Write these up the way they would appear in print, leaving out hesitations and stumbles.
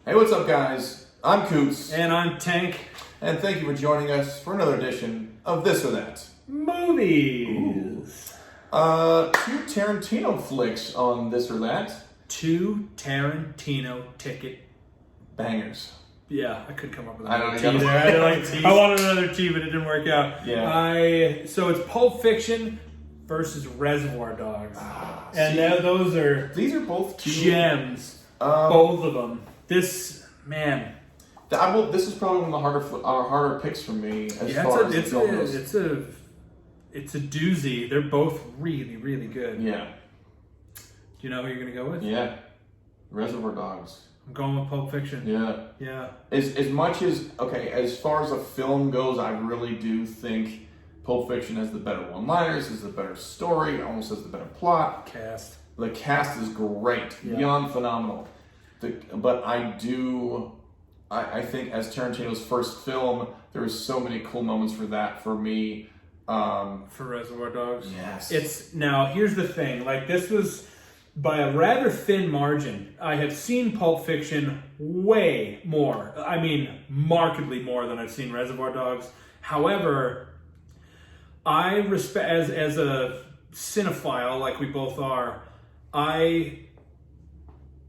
Hey, what's up, guys? I'm Coots. And I'm Tank. And thank you for joining us for another edition of This or That. Movies. Two Tarantino flicks on This or That. Two Tarantino ticket. Bangers. Yeah, I could come up with I don't another T know. there. I wanted another T, but it didn't work out. Yeah. So it's Pulp Fiction versus Reservoir Dogs. Those are These are both two gems. Both of them. This, man. This is probably one of the harder picks for me as far as the film goes. It's a doozy. They're both really, really good. Yeah. Do you know who you're going to go with? Yeah. Reservoir Dogs. I'm going with Pulp Fiction. Yeah. Yeah. As much as, as far as a film goes, I really do think Pulp Fiction has the better one-liners, has the better story, almost has the better plot. Cast. The cast is great, Yeah. beyond phenomenal. But I think as Tarantino's first film, there was so many cool moments for me. For Reservoir Dogs? Yes. Now, here's the thing. This was by a rather thin margin. I have seen Pulp Fiction way more. I mean, markedly more than I've seen Reservoir Dogs. However, I respect, as a cinephile like we both are, I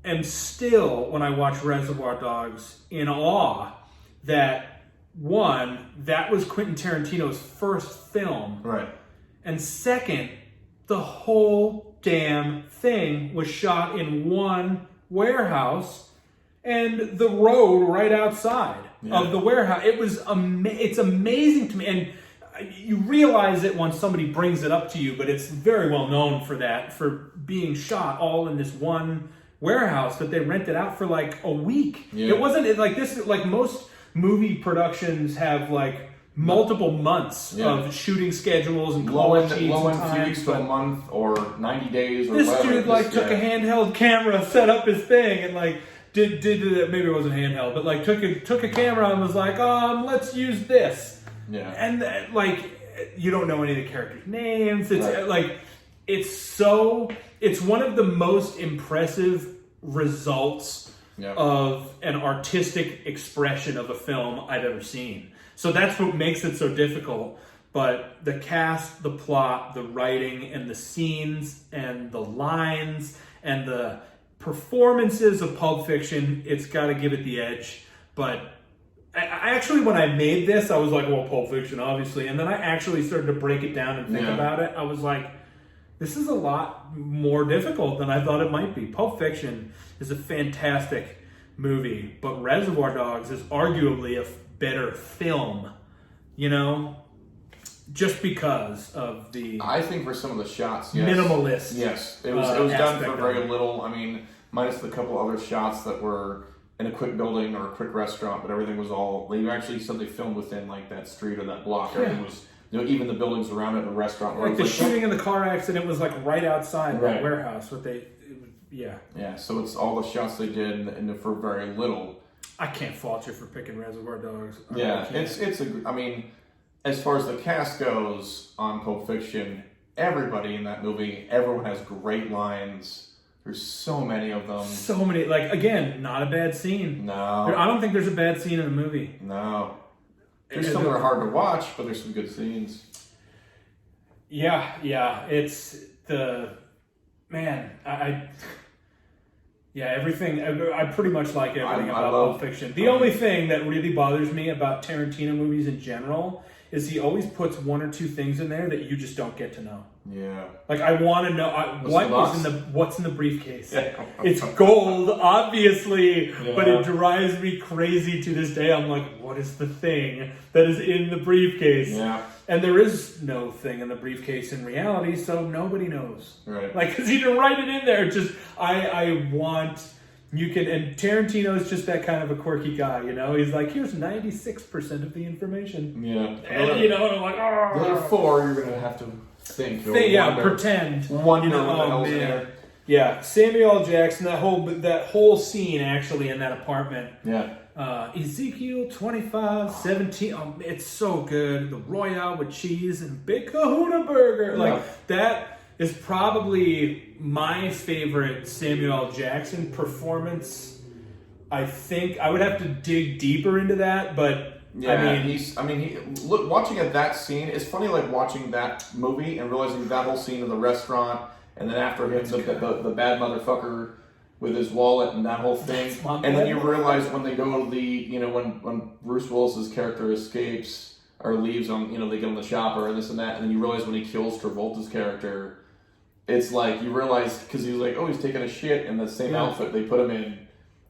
am still, when I watch Reservoir Dogs, in awe that, one, that was Quentin Tarantino's first film. Right. And second, the whole damn thing was shot in one warehouse and the road right outside of the warehouse. It's amazing to me. And you realize it when somebody brings it up to you, but it's very well known for being shot all in this one warehouse that they rented out for a week. Yeah. It wasn't like this, most movie productions have multiple months of shooting schedules and call sheets and low-end few times, weeks to a month or 90 days or this whatever. dude took a handheld camera, set up his thing, and did it. Maybe it wasn't handheld, but took a camera and was let's use this. Yeah. And you don't know any of the characters' names. It's Right. it's one of the most impressive results of an artistic expression of a film I've ever seen. So that's what makes it so difficult. But the cast, the plot, the writing, and the scenes, and the lines, and the performances of Pulp Fiction, it's got to give it the edge. But I actually, when I made this, I was well, Pulp Fiction, obviously. And then I actually started to break it down and think about it. I was this is a lot more difficult than I thought it might be. Pulp Fiction is a fantastic movie, but Reservoir Dogs is arguably a better film, just because of the I think for some of the shots, minimalist. Yes, it was done for aspect very little. I mean, minus the couple other shots that were in a quick building or a quick restaurant, but everything was all. You actually said they filmed within that street or that block. Everything was, even the buildings around it, the restaurant. Where the shooting in the car accident was right outside that warehouse. Yeah. So it's all the shots they did, and for very little. I can't fault you for picking Reservoir Dogs. I mean, as far as the cast goes on Pulp Fiction, everybody in that movie, everyone has great lines. There's so many of them. So many. Again, not a bad scene. No. I don't think there's a bad scene in the movie. No. There's some that are hard to watch, but there's some good scenes. Yeah. It's the... Man, everything. I pretty much like everything about Pulp Fiction. The only thing that really bothers me about Tarantino movies in general is he always puts one or two things in there that you just don't get to know. Yeah. I want to know what's in the briefcase. Yeah. It's gold, obviously, but it drives me crazy to this day. I'm what is the thing that is in the briefcase? Yeah. And there is no thing in the briefcase in reality, so nobody knows. Right. Because he didn't write it in there. I want... and Tarantino's just that kind of a quirky guy, He's here's 96% of the information. Yeah. And, and I'm oh. The other 4, you're going to have to think. Pretend. Wonder what the hell's in there. Yeah, Samuel L. Jackson, that whole scene, actually, in that apartment. Yeah. Ezekiel 25:17. It's so good. The Royale with cheese and Big Kahuna Burger. That is probably my favorite Samuel L. Jackson performance I think I would have to dig deeper into that, but yeah, look, watching at that scene, it's funny, like watching that movie and realizing that whole scene in the restaurant, and then after hits the bad motherfucker with his wallet and that whole thing, and then you realize when they go to the, when Bruce Willis's character escapes or leaves on, they get on the chopper and this and that, and then you realize when he kills Travolta's character, it's like you realize because he was like, oh, he's taking a shit in the same outfit they put him in.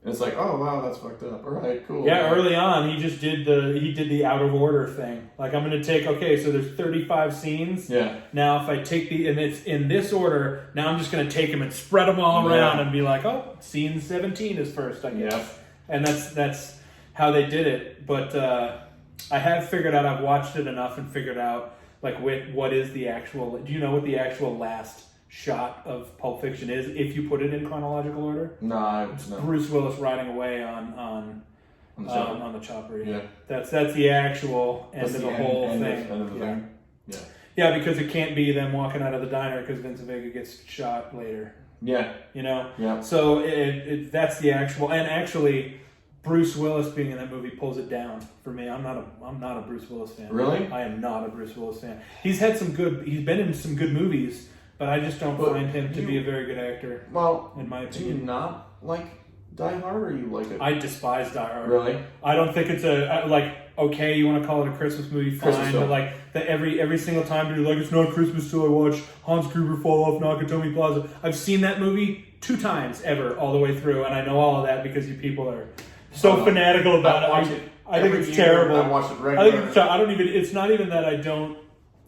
And it's like, oh wow, that's fucked up. All right, cool. Yeah, early on, he just did the out of order thing. Like, I'm going to take, okay, so there's 35 scenes. Yeah. Now, if I take and it's in this order, now I'm just going to take them and spread them all around and be like, oh, scene 17 is first, I guess. Yeah. And that's how they did it. But I have figured out, I've watched it enough and figured out, like, what is the actual, do you know what the actual last shot of Pulp Fiction is if you put it in chronological order? No. Bruce Willis riding away on the chopper. Yeah. That's the actual end of the whole thing. Yeah, because it can't be them walking out of the diner because Vince Vega gets shot later. Yeah. Yeah. So that's the actual, and actually Bruce Willis being in that movie pulls it down for me. I'm not a Bruce Willis fan. Really? I am not a Bruce Willis fan. He's been in some good movies. But I just don't find him to be a very good actor. Well, in my opinion. Do you not like Die Hard, or you like it? I despise Die Hard. Really? I don't think it's okay, you want to call it a Christmas movie, fine. But like every single time you're like, it's not Christmas till I watch Hans Gruber fall off Nakatomi Plaza. I've seen that movie 2 times ever, all the way through, and I know all of that because you people are so fanatical about it. I think it's terrible. I watch it regularly. I don't even. It's not even that I don't.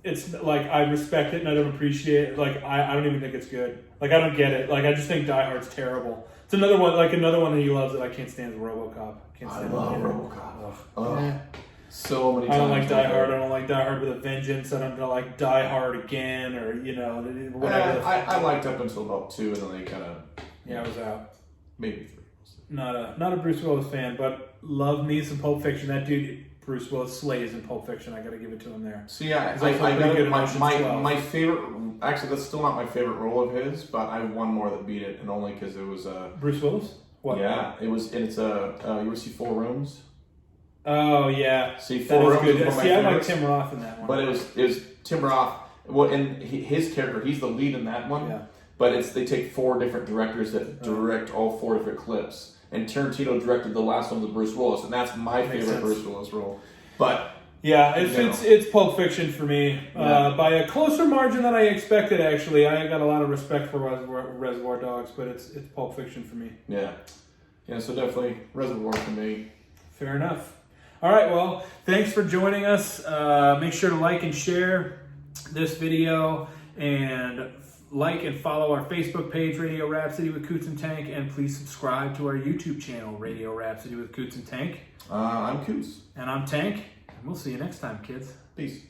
It's like I respect it and I don't appreciate it. Like I don't even think it's good. Like I don't get it. Like I just think Die Hard's terrible. It's another one that he loves that I can't stand is RoboCop. I love RoboCop. Yeah. So many times. I don't like Die Hard. I don't like Die Hard with a Vengeance. I don't like Die Hard Again or whatever. I liked up until about 2 and then they kind of. Yeah, I was out. Maybe 3. Not a Bruce Willis fan, but love me some Pulp Fiction. That dude. Bruce Willis slays in Pulp Fiction. I got to give it to him there. See, I got my favorite. Actually, that's still not my favorite role of his, but I have one more that beat it, and only because it was Bruce Willis. What? Yeah, it was. And it's you ever see 4 Rooms? Oh yeah. See, 4 Rooms. Good. See, I like Tim Roth in that one. But it was Tim Roth. Well, and his character, he's the lead in that one. Yeah. But they take 4 different directors that direct all 4 different clips. And Tarantino directed the last one with Bruce Willis, and that's my favorite Bruce Willis role. But yeah, it's Pulp Fiction for me by a closer margin than I expected. Actually, I got a lot of respect for Reservoir Dogs, but it's Pulp Fiction for me. Yeah. So definitely Reservoir for me. Fair enough. All right, well, thanks for joining us. Make sure to like and share this video, and like and follow our Facebook page, Radio Rhapsody with Coots and Tank, and please subscribe to our YouTube channel, Radio Rhapsody with Coots and Tank. I'm Coots. And I'm Tank, and we'll see you next time, kids. Peace.